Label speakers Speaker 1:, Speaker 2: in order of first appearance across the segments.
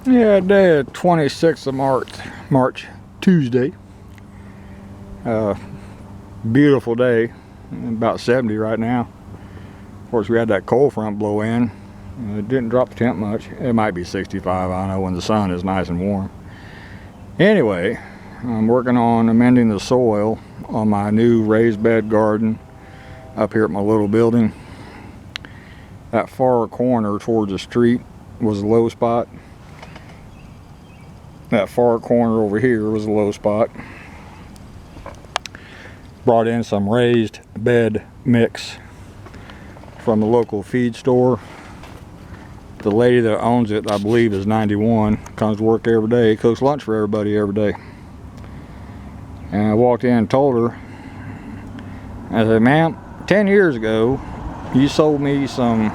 Speaker 1: Yeah, day of 26th of March, Tuesday. Beautiful day, about 70 right now. Of course, we had that cold front blow in. It didn't drop the temp much. It might be 65, I don't know, when the sun is nice and warm. Anyway, I'm working on amending the soil on my new raised bed garden up here at my little building. That far corner towards the street was a low spot. That far corner over here was a low spot. Brought in some raised bed mix from the local feed store. The lady that owns it, I believe, is 91. Comes to work every day, cooks lunch for everybody every day. And I walked in and told her, I said, ma'am, 10 years ago, you sold me some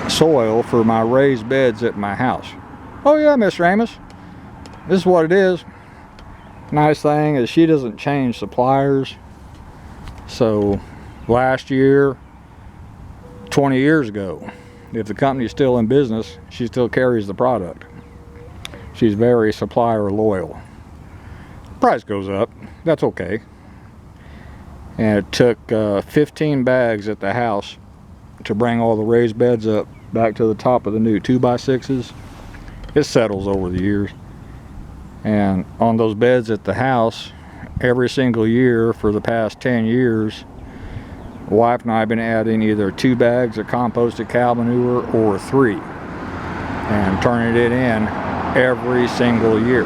Speaker 1: soil for my raised beds at my house. Oh yeah, Miss Ramus, this is what it is. Nice thing is she doesn't change suppliers. So last year, 20 years ago, if the company's still in business, she still carries the product. She's very supplier loyal. Price goes up, that's okay. And it took 15 bags at the house to bring all the raised beds up back to the top of the new 2x6s. It settles over the years. And on those beds at the house, every single year for the past 10 years, the wife and I have been adding either 2 bags of composted cow manure or 3, and turning it in every single year.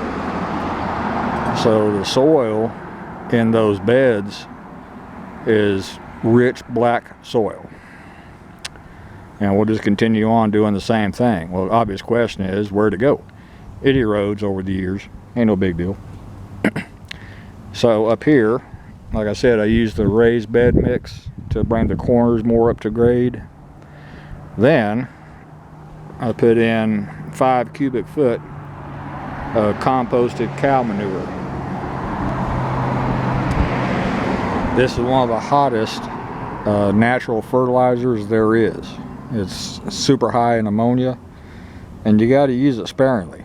Speaker 1: So the soil in those beds is rich black soil. And we'll just continue on doing the same thing. Well, the obvious question is where to go. It erodes over the years. Ain't no big deal. So up here, like I said, I used the raised bed mix to bring the corners more up to grade. Then I put in 5 cubic foot of composted cow manure. This is one of the hottest natural fertilizers there is. It's super high in ammonia, and you got to use it sparingly.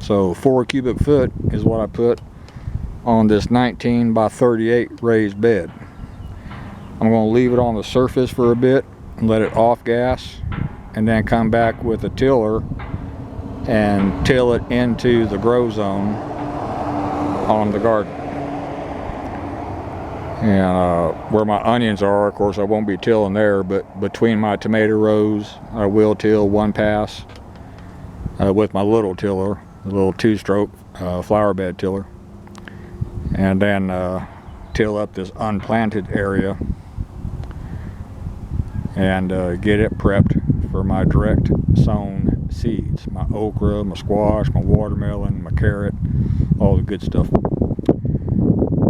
Speaker 1: So 4 cubic foot is what I put on this 19 by 38 raised bed. I'm going to leave it on the surface for a bit and let it off gas, and then come back with a tiller and till it into the grow zone on the garden. And where my onions are, of course, I won't be tilling there, but between my tomato rows, I will till one pass with my little tiller, a little 2-stroke flower bed tiller, and then till up this unplanted area and get it prepped for my direct sown seeds, my okra, my squash, my watermelon, my carrot, all the good stuff.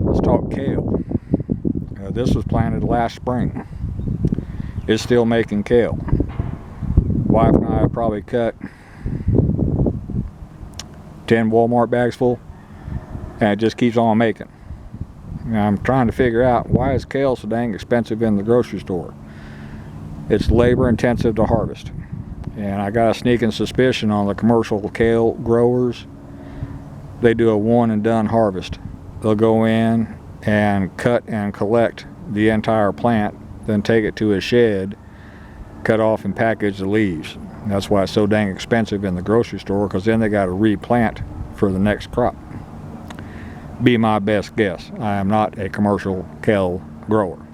Speaker 1: Let's talk kale. This was planted last spring. It's still making kale. Wife and I have probably cut 10 Walmart bags full, and it just keeps on making. And I'm trying to figure out, why is kale so dang expensive in the grocery store? It's labor intensive to harvest. And I got a sneaking suspicion on the commercial kale growers, they do a one and done harvest. They'll go in and cut and collect the entire plant, then take it to a shed, cut off and package the leaves. And that's why it's so dang expensive in the grocery store, because then they got to replant for the next crop. Be my best guess. I am not a commercial kale grower.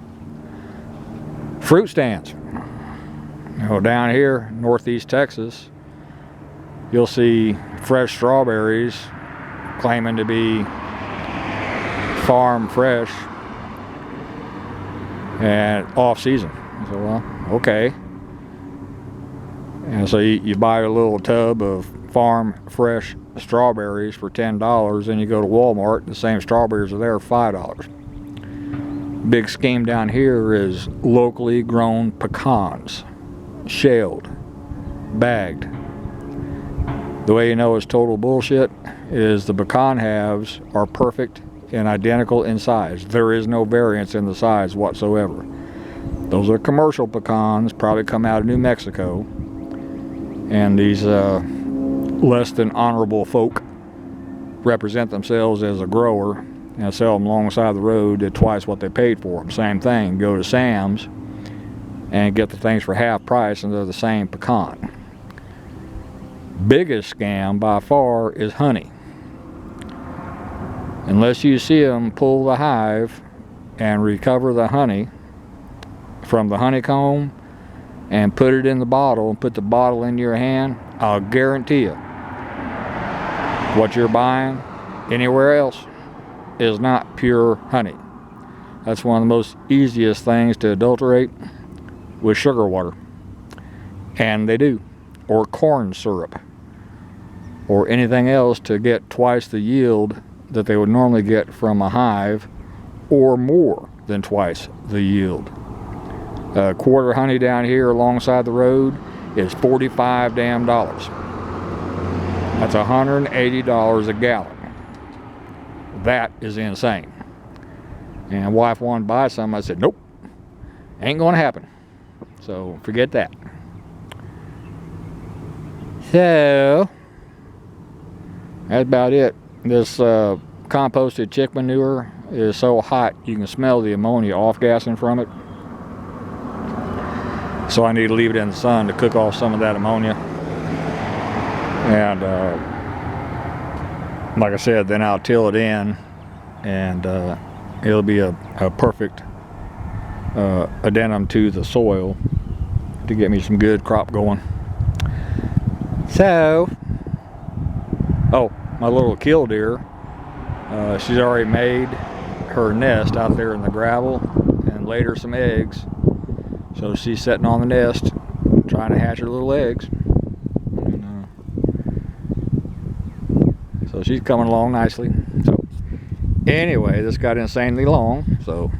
Speaker 1: Fruit stands. You know, down here, northeast Texas, you'll see fresh strawberries claiming to be farm fresh and off season. So, well, okay. And so you buy a little tub of farm fresh strawberries for $10, and you go to Walmart, the same strawberries are there for $5. Big scheme down here is locally grown pecans, shelled, bagged. The way you know it's total bullshit is the pecan halves are perfect and identical in size. There is no variance in the size whatsoever. Those are commercial pecans, probably come out of New Mexico. And these less than honorable folk represent themselves as a grower and sell them alongside the road at twice what they paid for them. Same thing, go to Sam's and get the things for half price and they're the same pecan. Biggest scam by far is honey. Unless you see them pull the hive and recover the honey from the honeycomb and put it in the bottle and put the bottle in your hand, I'll guarantee you what you're buying anywhere else is not pure honey. That's one of the most easiest things to adulterate with sugar water. And they do. Or corn syrup. Or anything else to get twice the yield that they would normally get from a hive, or more than twice the yield. A quart of honey down here alongside the road is $45 damn. That's $180 a gallon. That is insane. And wife wanted to buy some. I said, nope, ain't gonna happen. So forget that. So that's about it. This composted chick manure is so hot you can smell the ammonia off-gassing from it. So I need to leave it in the sun to cook off some of that ammonia. And like I said, then I'll till it in and it'll be a perfect addendum to the soil to get me some good crop going. So, oh, my little killdeer, she's already made her nest out there in the gravel and laid her some eggs. So she's sitting on the nest trying to hatch her little eggs. And, so she's coming along nicely. So anyway, this got insanely long, so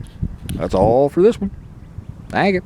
Speaker 1: that's all for this one. Thank you.